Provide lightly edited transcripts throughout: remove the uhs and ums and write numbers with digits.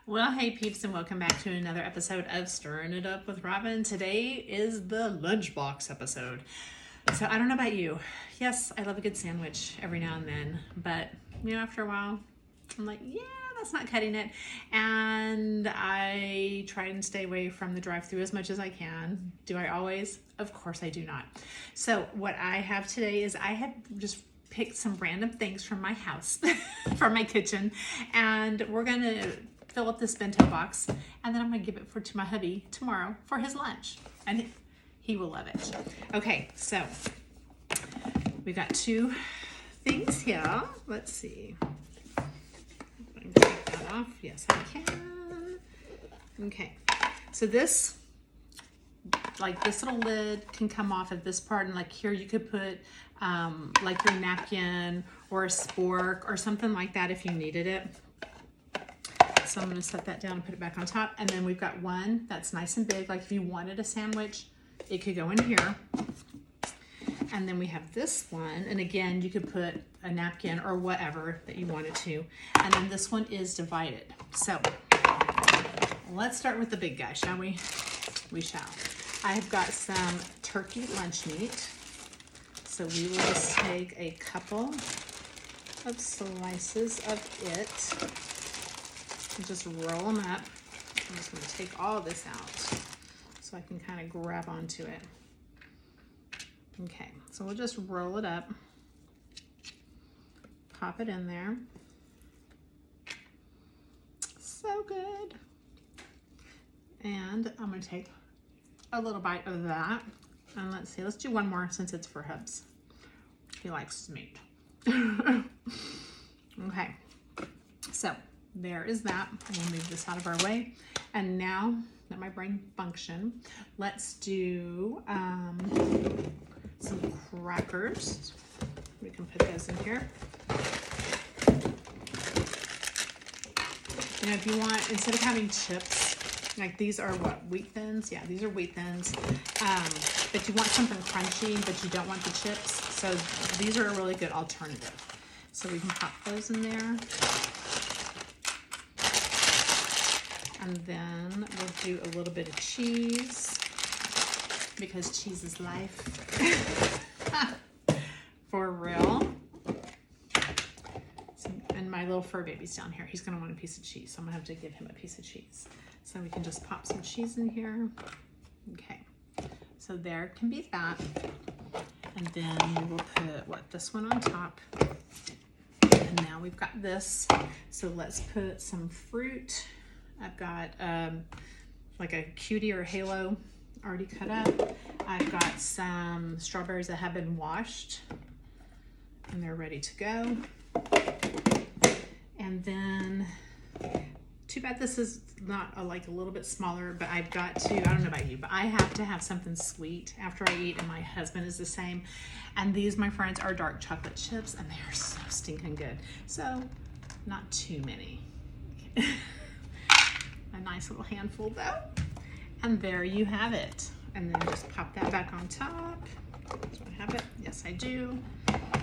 Well, hey peeps, and welcome back to another episode of Stirring It Up with Robin. Today is the lunchbox episode. So I don't know about you. Yes, I love a good sandwich every now and then, but after a while, I'm like, yeah, that's not cutting it. And I try and stay away from the drive-thru as much as I can. Do I always? Of course I do not. So what I have today is I have just picked some random things from my house, from my kitchen, and we're gonna fill up this bento box, and then I'm gonna give it to my hubby tomorrow for his lunch, and he will love it. Okay, so we've got two things here. Let's see. I can take that off. Yes, I can. Okay, so this little lid can come off of this part, and like here you could put like your napkin or a spork or something like that if you needed it. So I'm going to set that down and put it back on top. And then we've got one that's nice and big. Like if you wanted a sandwich, it could go in here. And then we have this one. And again, you could put a napkin or whatever that you wanted to. And then this one is divided. So let's start with the big guy, shall we? We shall. I have got some turkey lunch meat. So we will just take a couple of slices of it. And just roll them up. I'm just going to take all of this out so I can kind of grab onto it. Okay, so we'll just roll it up, pop it in there. So good. And I'm going to take a little bite of that. And let's see, let's do one more since it's for Hubs. He likes meat. Okay, so there is that. We'll move this out of our way. And now that my brain function, let's do some crackers. We can put those in here. If you want, instead of having chips, like these are what, wheat thins? Yeah, these are wheat thins. But you want something crunchy, but you don't want the chips. So these are a really good alternative. So we can pop those in there. And then we'll do a little bit of cheese because cheese is life. For real. So, and my little fur baby's down here. He's gonna want a piece of cheese. So I'm gonna have to give him a piece of cheese. So we can just pop some cheese in here. Okay, so there can be that. And then we will put, this one on top. And now we've got this. So let's put some fruit. I've got like a cutie or halo already cut up. I've got some strawberries that have been washed and they're ready to go. And then, too bad this is not like a little bit smaller, but I've got to, I don't know about you, but I have to have something sweet after I eat, and my husband is the same. And these, my friends, are dark chocolate chips, and they are so stinking good. So, not too many. A nice little handful though. And there you have it. And then just pop that back on top. Do I have it? Yes, I do.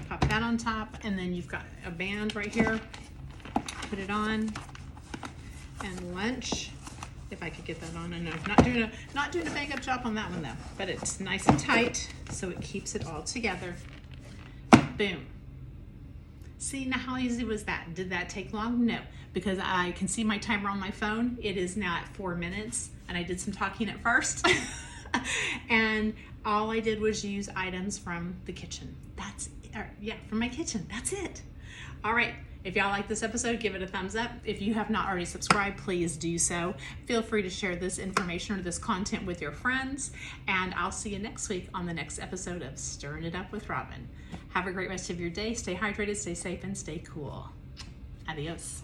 Pop that on top. And then you've got a band right here. Put it on. And lunch, if I could get that on. I know, not doing a bang up job on that one though. But it's nice and tight, so it keeps it all together. Boom. See, now how easy was that? Did that take long? No, because I can see my timer on my phone. It is now at 4 minutes, and I did some talking at first. And all I did was use items from the kitchen. From my kitchen. That's it. All right. If y'all like this episode, give it a thumbs up. If you have not already subscribed, please do so. Feel free to share this information or this content with your friends. And I'll see you next week on the next episode of Stirring It Up with Robin. Have a great rest of your day. Stay hydrated, stay safe, and stay cool. Adios.